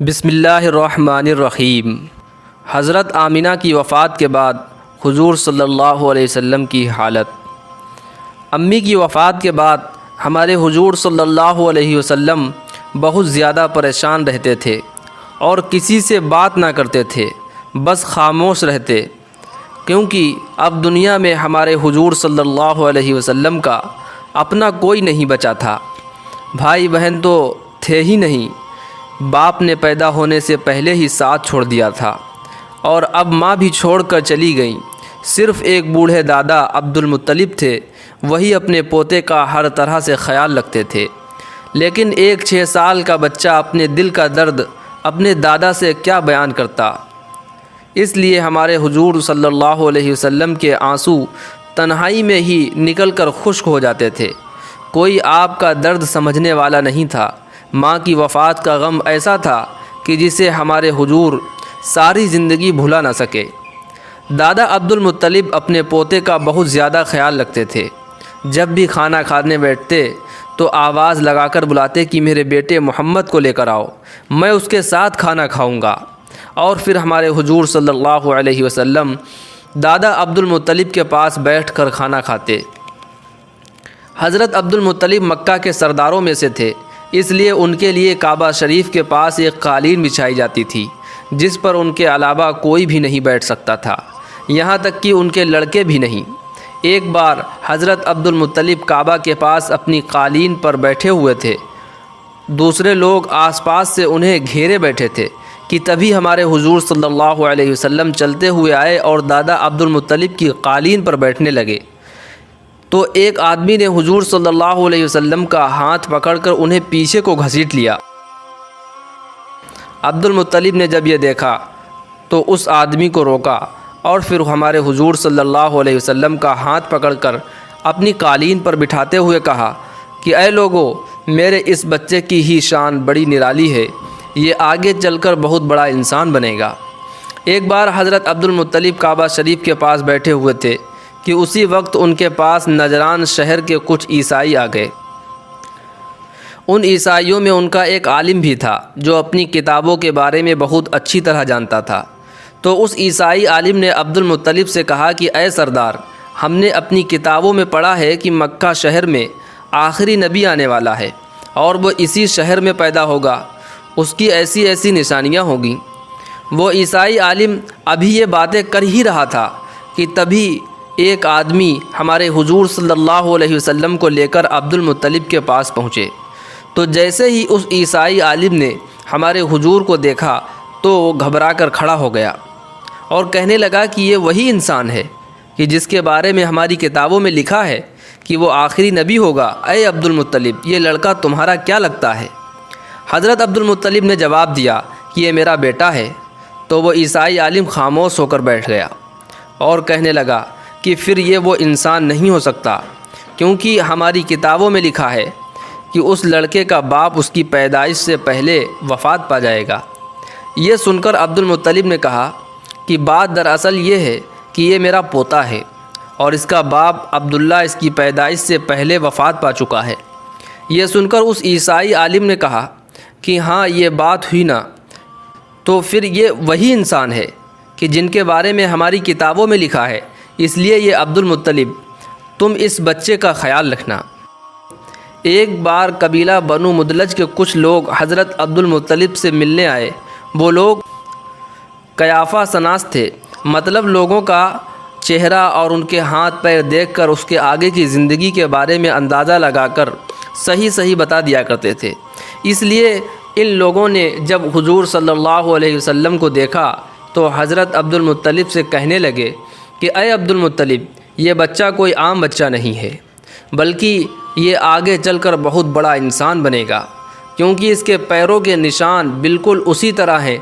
بسم اللہ الرحمن الرحیم۔ حضرت آمینہ کی وفات کے بعد حضور صلی اللہ علیہ وسلم کی حالت۔ امی کی وفات کے بعد ہمارے حضور صلی اللہ علیہ وسلم بہت زیادہ پریشان رہتے تھے اور کسی سے بات نہ کرتے تھے، بس خاموش رہتے، کیونکہ اب دنیا میں ہمارے حضور صلی اللہ علیہ وسلم کا اپنا کوئی نہیں بچا تھا۔ بھائی بہن تو تھے ہی نہیں، باپ نے پیدا ہونے سے پہلے ہی ساتھ چھوڑ دیا تھا، اور اب ماں بھی چھوڑ کر چلی گئیں۔ صرف ایک بوڑھے دادا عبد المطلب تھے، وہی اپنے پوتے کا ہر طرح سے خیال رکھتے تھے، لیکن ایک 6 سال کا بچہ اپنے دل کا درد اپنے دادا سے کیا بیان کرتا۔ اس لیے ہمارے حضور صلی اللہ علیہ وسلم کے آنسو تنہائی میں ہی نکل کر خشک ہو جاتے تھے۔ کوئی آپ کا درد سمجھنے والا نہیں تھا۔ ماں کی وفات کا غم ایسا تھا کہ جسے ہمارے حضور ساری زندگی بھلا نہ سکے۔ دادا عبد المطلب اپنے پوتے کا بہت زیادہ خیال رکھتے تھے۔ جب بھی کھانا کھانے بیٹھتے تو آواز لگا کر بلاتے کہ میرے بیٹے محمد کو لے کر آؤ، میں اس کے ساتھ کھانا کھاؤں گا۔ اور پھر ہمارے حضور صلی اللہ علیہ وسلم دادا عبد المطلب کے پاس بیٹھ کر کھانا کھاتے۔ حضرت عبد المطلب مکہ کے سرداروں میں سے تھے، اس لیے ان کے لیے کعبہ شریف کے پاس ایک قالین بچھائی جاتی تھی جس پر ان کے علاوہ کوئی بھی نہیں بیٹھ سکتا تھا، یہاں تک کہ ان کے لڑکے بھی نہیں۔ ایک بار حضرت عبد المطلب کعبہ کے پاس اپنی قالین پر بیٹھے ہوئے تھے، دوسرے لوگ آس پاس سے انہیں گھیرے بیٹھے تھے کہ تبھی ہمارے حضور صلی اللہ علیہ وسلم چلتے ہوئے آئے اور دادا عبد المطلب کی قالین پر بیٹھنے لگے۔ تو ایک آدمی نے حضور صلی اللہ علیہ وسلم کا ہاتھ پکڑ کر انہیں پیچھے کو گھسیٹ لیا۔ عبد المطلب نے جب یہ دیکھا تو اس آدمی کو روکا اور پھر ہمارے حضور صلی اللہ علیہ وسلم کا ہاتھ پکڑ کر اپنی قالین پر بٹھاتے ہوئے کہا کہ اے لوگو، میرے اس بچے کی ہی شان بڑی نرالی ہے، یہ آگے چل کر بہت بڑا انسان بنے گا۔ ایک بار حضرت عبد المطلب کعبہ شریف کے پاس بیٹھے ہوئے تھے کہ اسی وقت ان کے پاس نجران شہر کے کچھ عیسائی آ گئے۔ ان عیسائیوں میں ان کا ایک عالم بھی تھا جو اپنی کتابوں کے بارے میں بہت اچھی طرح جانتا تھا۔ تو اس عیسائی عالم نے عبد المطلب سے کہا کہ اے سردار، ہم نے اپنی کتابوں میں پڑھا ہے کہ مکہ شہر میں آخری نبی آنے والا ہے اور وہ اسی شہر میں پیدا ہوگا، اس کی ایسی ایسی نشانیاں ہوں گی۔ وہ عیسائی عالم ابھی یہ باتیں کر ہی رہا تھا کہ تبھی ایک آدمی ہمارے حضور صلی اللہ علیہ وسلم کو لے کر عبد المطلب کے پاس پہنچے۔ تو جیسے ہی اس عیسائی عالم نے ہمارے حضور کو دیکھا تو وہ گھبرا کر کھڑا ہو گیا اور کہنے لگا کہ یہ وہی انسان ہے کہ جس کے بارے میں ہماری کتابوں میں لکھا ہے کہ وہ آخری نبی ہوگا۔ اے عبد المطلب، یہ لڑکا تمہارا کیا لگتا ہے؟ حضرت عبد المطلب نے جواب دیا کہ یہ میرا بیٹا ہے۔ تو وہ عیسائی عالم خاموش ہو کر بیٹھ گیا اور کہنے لگا کہ پھر یہ وہ انسان نہیں ہو سکتا، کیونکہ ہماری کتابوں میں لکھا ہے کہ اس لڑکے کا باپ اس کی پیدائش سے پہلے وفات پا جائے گا۔ یہ سن کر عبد المطلب نے کہا کہ بات دراصل یہ ہے کہ یہ میرا پوتا ہے اور اس کا باپ عبداللہ اس کی پیدائش سے پہلے وفات پا چکا ہے۔ یہ سن کر اس عیسائی عالم نے کہا کہ ہاں، یہ بات ہوئی نا، تو پھر یہ وہی انسان ہے کہ جن کے بارے میں ہماری کتابوں میں لکھا ہے، اس لیے یہ عبد المطلب، تم اس بچے کا خیال رکھنا۔ ایک بار قبیلہ بنو مدلج کے کچھ لوگ حضرت عبد المطلب سے ملنے آئے۔ وہ لوگ قیافہ شناس تھے، مطلب لوگوں کا چہرہ اور ان کے ہاتھ پیر دیکھ کر اس کے آگے کی زندگی کے بارے میں اندازہ لگا کر صحیح بتا دیا کرتے تھے۔ اس لیے ان لوگوں نے جب حضور صلی اللہ علیہ وسلم کو دیکھا تو حضرت عبد المطلب سے کہنے لگے کہ اے عبد المطلب، یہ بچہ کوئی عام بچہ نہیں ہے، بلکہ یہ آگے چل کر بہت بڑا انسان بنے گا، کیونکہ اس کے پیروں کے نشان بالکل اسی طرح ہیں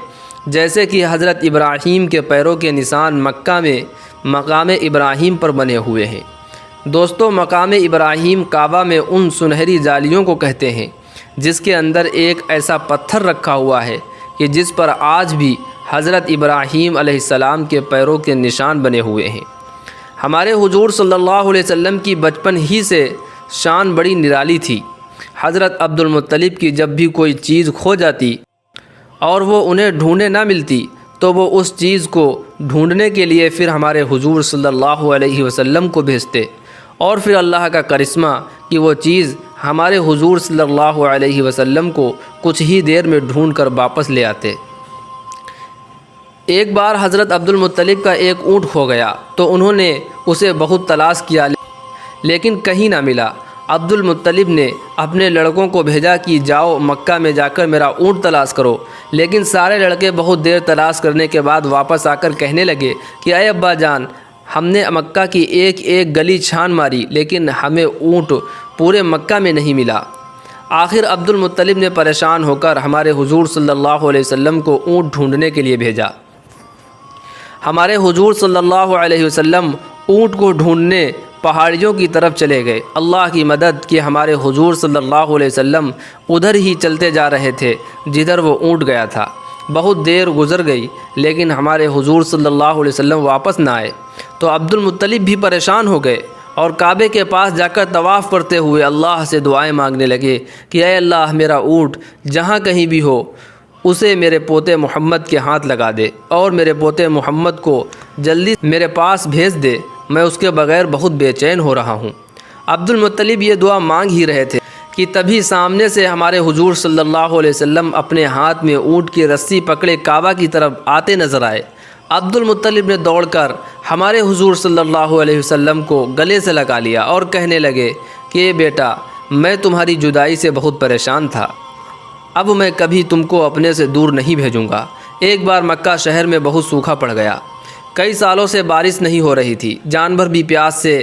جیسے کہ حضرت ابراہیم کے پیروں کے نشان مکہ میں مقام ابراہیم پر بنے ہوئے ہیں۔ دوستو، مقام ابراہیم کعبہ میں ان سنہری جالیوں کو کہتے ہیں جس کے اندر ایک ایسا پتھر رکھا ہوا ہے کہ جس پر آج بھی حضرت ابراہیم علیہ السلام کے پیروں کے نشان بنے ہوئے ہیں۔ ہمارے حضور صلی اللہ علیہ وسلم کی بچپن ہی سے شان بڑی نرالی تھی۔ حضرت عبد المطلب کی جب بھی کوئی چیز کھو جاتی اور وہ انہیں ڈھونڈے نہ ملتی تو وہ اس چیز کو ڈھونڈنے کے لیے پھر ہمارے حضور صلی اللہ علیہ وسلم کو بھیجتے، اور پھر اللہ کا کرشمہ کہ وہ چیز ہمارے حضور صلی اللہ علیہ وسلم کو کچھ ہی دیر میں ڈھونڈ کر واپس لے آتے۔ ایک بار حضرت عبد المطلب کا ایک اونٹ کھو گیا تو انہوں نے اسے بہت تلاش کیا لیکن کہیں نہ ملا۔ عبد المطلب نے اپنے لڑکوں کو بھیجا کہ جاؤ مکہ میں جا کر میرا اونٹ تلاش کرو، لیکن سارے لڑکے بہت دیر تلاش کرنے کے بعد واپس آ کر کہنے لگے کہ اے ابا جان، ہم نے مکہ کی ایک ایک گلی چھان ماری لیکن ہمیں اونٹ پورے مکہ میں نہیں ملا۔ آخر عبد المطلب نے پریشان ہو کر ہمارے حضور صلی اللہ علیہ وسلم کو اونٹ ڈھونڈنے کے لیے بھیجا۔ ہمارے حضور صلی اللہ علیہ وسلم اونٹ کو ڈھونڈنے پہاڑیوں کی طرف چلے گئے۔ اللہ کی مدد کہ ہمارے حضور صلی اللہ علیہ وسلم ادھر ہی چلتے جا رہے تھے جدھر وہ اونٹ گیا تھا۔ بہت دیر گزر گئی لیکن ہمارے حضور صلی اللہ علیہ وسلم واپس نہ آئے تو عبد المطلب بھی پریشان ہو گئے اور کعبے کے پاس جا کر طواف کرتے ہوئے اللہ سے دعائیں مانگنے لگے کہ اے اللہ، میرا اونٹ جہاں کہیں بھی ہو اسے میرے پوتے محمد کے ہاتھ لگا دے اور میرے پوتے محمد کو جلدی میرے پاس بھیج دے، میں اس کے بغیر بہت بے چین ہو رہا ہوں۔ عبد المطلب یہ دعا مانگ ہی رہے تھے کہ تبھی سامنے سے ہمارے حضور صلی اللہ علیہ وسلم اپنے ہاتھ میں اونٹ کی رسی پکڑے کعبہ کی طرف آتے نظر آئے۔ عبد المطلب نے دوڑ کر ہمارے حضور صلی اللہ علیہ وسلم کو گلے سے لگا لیا اور کہنے لگے کہ بیٹا، میں تمہاری جدائی سے بہت پریشان تھا، اب میں کبھی تم کو اپنے سے دور نہیں بھیجوں گا۔ ایک بار مکہ شہر میں بہت سوکھا پڑ گیا، کئی سالوں سے بارش نہیں ہو رہی تھی، جانور بھی پیاس سے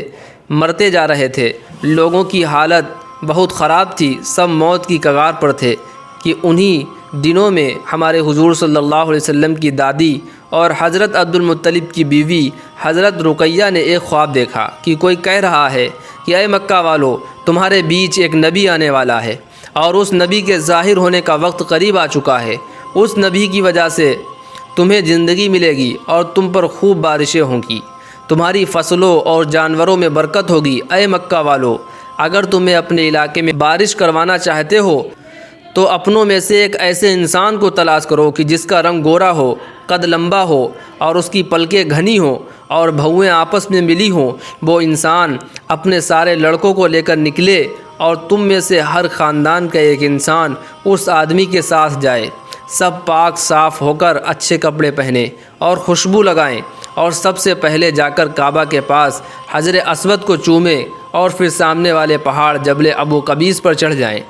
مرتے جا رہے تھے، لوگوں کی حالت بہت خراب تھی، سب موت کی کگار پر تھے کہ انہی دنوں میں ہمارے حضور صلی اللہ علیہ وسلم کی دادی اور حضرت عبد المطلب کی بیوی حضرت رقیہ نے ایک خواب دیکھا کہ کوئی کہہ رہا ہے کہ اے مکہ والو، تمہارے بیچ ایک نبی آنے والا ہے اور اس نبی کے ظاہر ہونے کا وقت قریب آ چکا ہے، اس نبی کی وجہ سے تمہیں زندگی ملے گی اور تم پر خوب بارشیں ہوں گی، تمہاری فصلوں اور جانوروں میں برکت ہوگی۔ اے مکہ والو، اگر تمہیں اپنے علاقے میں بارش کروانا چاہتے ہو تو اپنوں میں سے ایک ایسے انسان کو تلاش کرو کہ جس کا رنگ گورا ہو، قد لمبا ہو اور اس کی پلکیں گھنی ہوں اور بھویں آپس میں ملی ہوں۔ وہ انسان اپنے سارے لڑکوں کو لے کر نکلے اور تم میں سے ہر خاندان کا ایک انسان اس آدمی کے ساتھ جائے، سب پاک صاف ہو کر اچھے کپڑے پہنے اور خوشبو لگائیں اور سب سے پہلے جا کر کعبہ کے پاس حجر اسود کو چومیں اور پھر سامنے والے پہاڑ جبل ابو قبیس پر چڑھ جائیں۔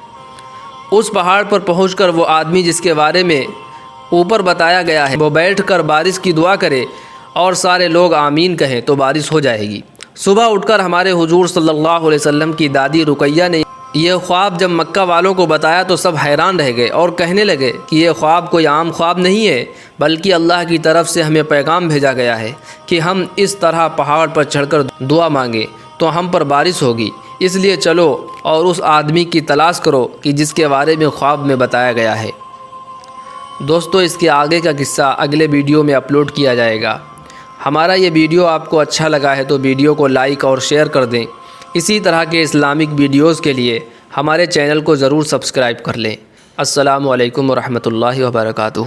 اس پہاڑ پر پہنچ کر وہ آدمی جس کے بارے میں اوپر بتایا گیا ہے وہ بیٹھ کر بارش کی دعا کرے اور سارے لوگ آمین کہیں تو بارش ہو جائے گی۔ صبح اٹھ کر ہمارے حضور صلی اللہ علیہ وسلم کی دادی رقیہ نے یہ خواب جب مکہ والوں کو بتایا تو سب حیران رہ گئے اور کہنے لگے کہ یہ خواب کوئی عام خواب نہیں ہے، بلکہ اللہ کی طرف سے ہمیں پیغام بھیجا گیا ہے کہ ہم اس طرح پہاڑ پر چڑھ کر دعا مانگیں تو ہم پر بارش ہوگی، اس لیے چلو اور اس آدمی کی تلاش کرو کہ جس کے بارے میں خواب میں بتایا گیا ہے۔ دوستو، اس کے آگے کا قصہ اگلے ویڈیو میں اپلوڈ کیا جائے گا۔ ہمارا یہ ویڈیو آپ کو اچھا لگا ہے تو ویڈیو کو لائک اور شیئر کر دیں۔ اسی طرح کے اسلامک ویڈیوز کے لیے ہمارے چینل کو ضرور سبسکرائب کر لیں۔ السلام علیکم ورحمۃ اللہ وبرکاتہ۔